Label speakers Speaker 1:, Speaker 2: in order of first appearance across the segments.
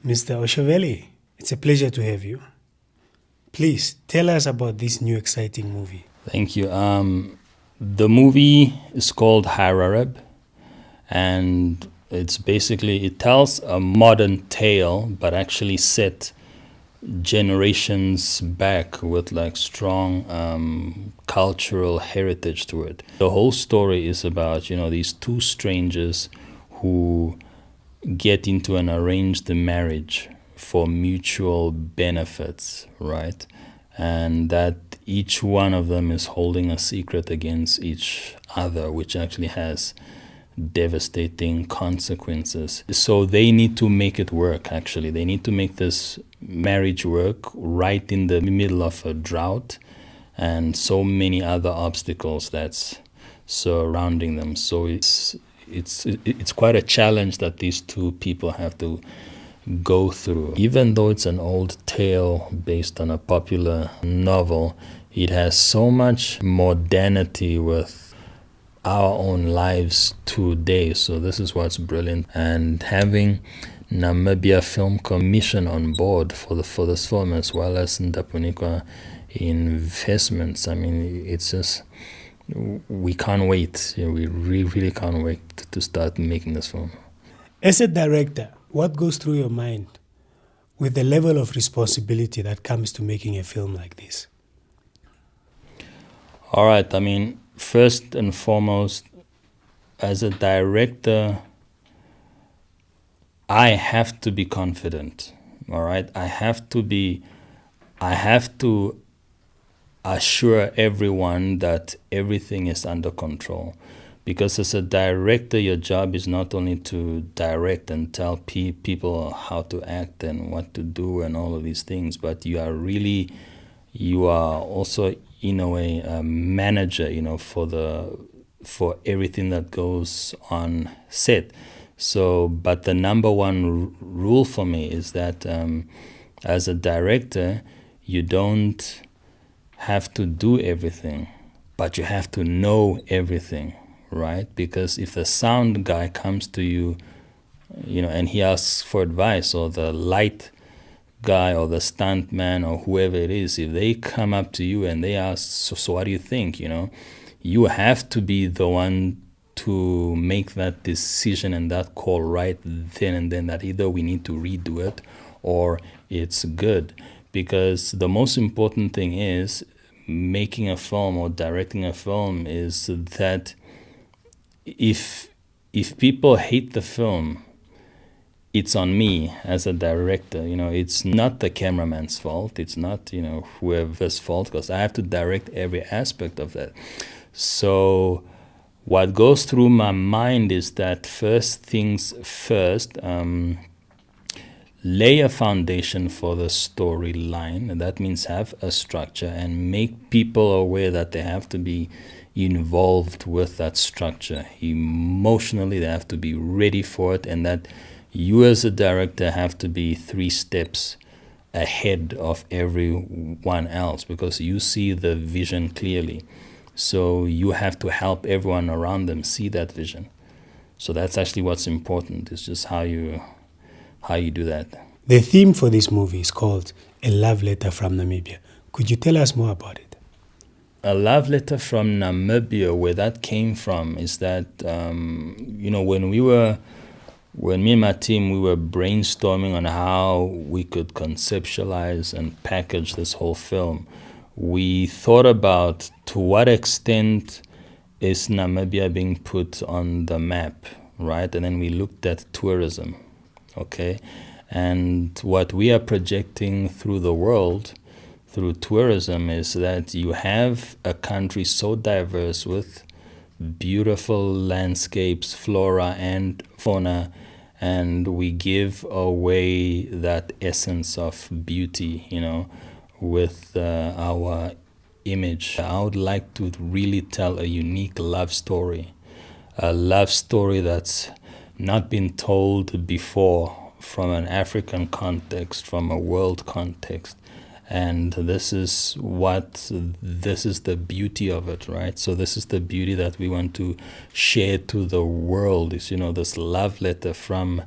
Speaker 1: Mr. Oshoveli, it's a pleasure to have you. Please tell us about this new exciting movie.
Speaker 2: Thank you. The movie is called Hairareb, and it tells a modern tale, but actually set generations back with like strong cultural heritage to it. The whole story is about, these two strangers who get into an arranged marriage for mutual benefits, right? And that each one of them is holding a secret against each other, which actually has devastating consequences. So they need to make it work, actually. They need to make this marriage work right in the middle of a drought and so many other obstacles that's surrounding them. So it's quite a challenge that these two people have to go through. Even though it's an old tale based on a popular novel, it has so much modernity with our own lives today. So this is what's brilliant. And having Namibia Film Commission on board for this film, as well as Ndapunikwa Investments, I mean, it's just, we can't wait. We really can't wait to start making this film.
Speaker 1: As a director, what goes through your mind with the level of responsibility that comes to making a film like this?
Speaker 2: All right. I mean, first and foremost, as a director, I have to be confident. All right. I have to assure everyone that everything is under control. Because as a director, your job is not only to direct and tell people how to act and what to do and all of these things, but you are also in a way a manager, for everything that goes on set. So, but the number one rule for me is that as a director, you don't have to do everything, but you have to know everything, right? Because if the sound guy comes to you, and he asks for advice, or the light guy or the stunt man or whoever it is, if they come up to you and they ask, so what do you think? You have to be the one to make that decision and that call right then and then, that either we need to redo it or it's good. Because the most important thing is making a film or directing a film is that if people hate the film, it's on me as a director. It's not the cameraman's fault. It's not, whoever's fault, because I have to direct every aspect of that. So what goes through my mind is that first things first, lay a foundation for the storyline. And that means have a structure and make people aware that they have to be involved with that structure. Emotionally, they have to be ready for it, and that you as a director have to be 3 steps ahead of everyone else, because you see the vision clearly. So you have to help everyone around them see that vision. So that's actually what's important. It's just how you do that.
Speaker 1: The theme for this movie is called A Love Letter from Namibia. Could you tell us more about it?
Speaker 2: A love letter from Namibia, where that came from is that, when me and my team, we were brainstorming on how we could conceptualize and package this whole film, we thought about to what extent is Namibia being put on the map, right? And then we looked at tourism, okay? And what we are projecting through the world, through tourism, is that you have a country so diverse with beautiful landscapes, flora and fauna, and we give away that essence of beauty, with our image. I would like to really tell a unique love story, a love story that's not been told before from an African context, from a world context. And this is the beauty of it, right? So this is the beauty that we want to share to the world, is, this love letter from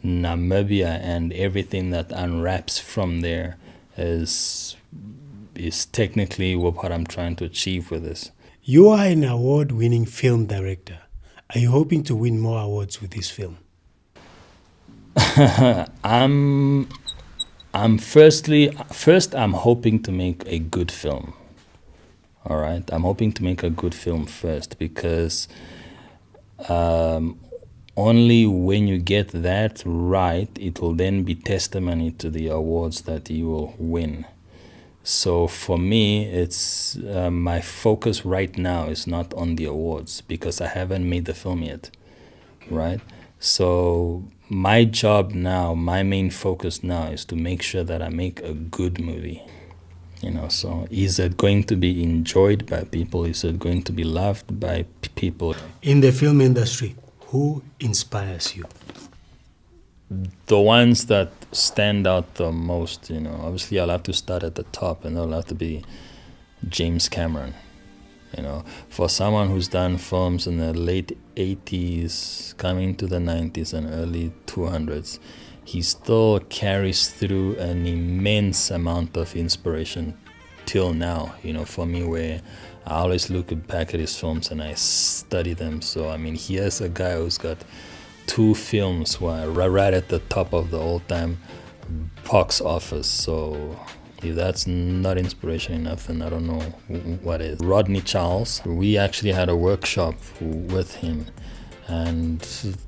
Speaker 2: Namibia and everything that unwraps from there is technically what I'm trying to achieve with this.
Speaker 1: You are an award-winning film director. Are you hoping to win more awards with this film?
Speaker 2: First I'm hoping to make a good film. All right, I'm hoping to make a good film first, because only when you get that right, it will then be testimony to the awards that you will win. So for me, it's my focus right now is not on the awards, because I haven't made the film yet, right? So my job now, my main focus now is to make sure that I make a good movie. So is it going to be enjoyed by people? Is it going to be loved by people?
Speaker 1: In the film industry, who inspires you?
Speaker 2: The ones that stand out the most, obviously I'll have to start at the top, and it'll have to be James Cameron. For someone who's done films in the late 80s, coming to the 90s and early 200s, he still carries through an immense amount of inspiration till now, for me, where I always look back at his films and I study them. So, here's a guy who's got 2 films who are right at the top of the all-time box office. So if that's not inspiration enough, then I don't know what is. Rodney Charles, we actually had a workshop with him, and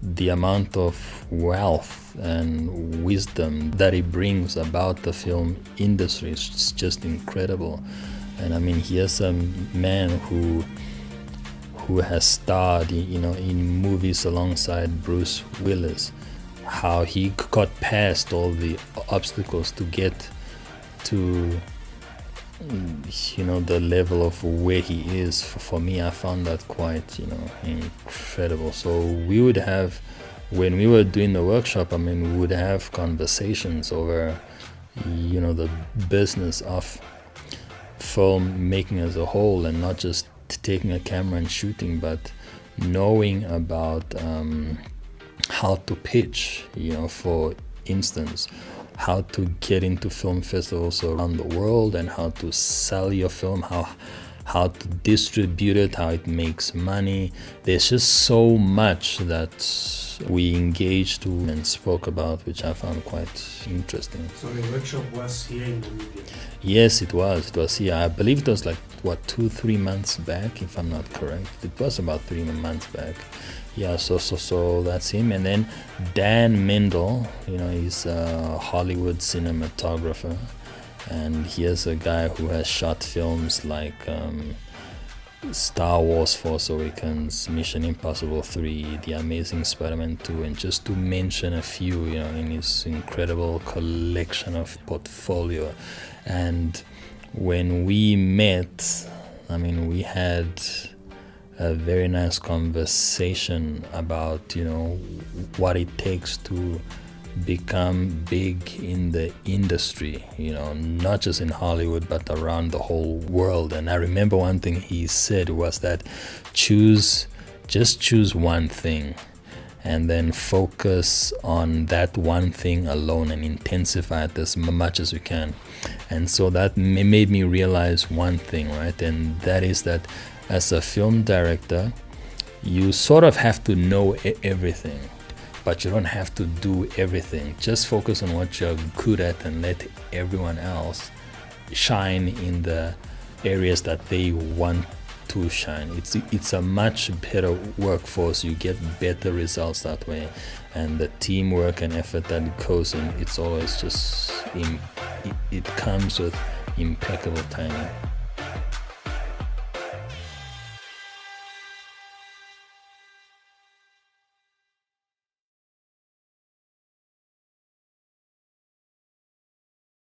Speaker 2: the amount of wealth and wisdom that he brings about the film industry is just incredible. And here's a man who has starred in movies alongside Bruce Willis, how he got past all the obstacles to get to the level of where he is. For me, I found that quite incredible. So we would have, when we were doing the workshop, we would have conversations over the business of film making as a whole, and not just taking a camera and shooting, but knowing about how to pitch, for instance, how to get into film festivals around the world, and how to sell your film, how to distribute it, how it makes money. There's just so much that we engaged and spoke about, which I found quite interesting.
Speaker 1: So the workshop was here in Namibia?
Speaker 2: Yes, it was. It was here. I believe it was 2-3 months back, if I'm not correct. It was about 3 months back. Yeah, so that's him. And then Dan Mendel, he's a Hollywood cinematographer, and here's a guy who has shot films like Star Wars, Force Awakens, Mission Impossible 3, The Amazing Spider-Man 2, and just to mention a few, in his incredible collection of portfolio. And when we met, we had a very nice conversation about what it takes to become big in the industry, not just in Hollywood but around the whole world. And I remember one thing he said was that just choose one thing, and then focus on that one thing alone and intensify it as much as you can. And so that made me realize one thing, right? And that is that as a film director, you sort of have to know everything, but you don't have to do everything. Just focus on what you're good at and let everyone else shine in the areas that they want to shine. It's a much better workforce. You get better results that way, and the teamwork and effort that goes in, it's always just it comes with impeccable timing.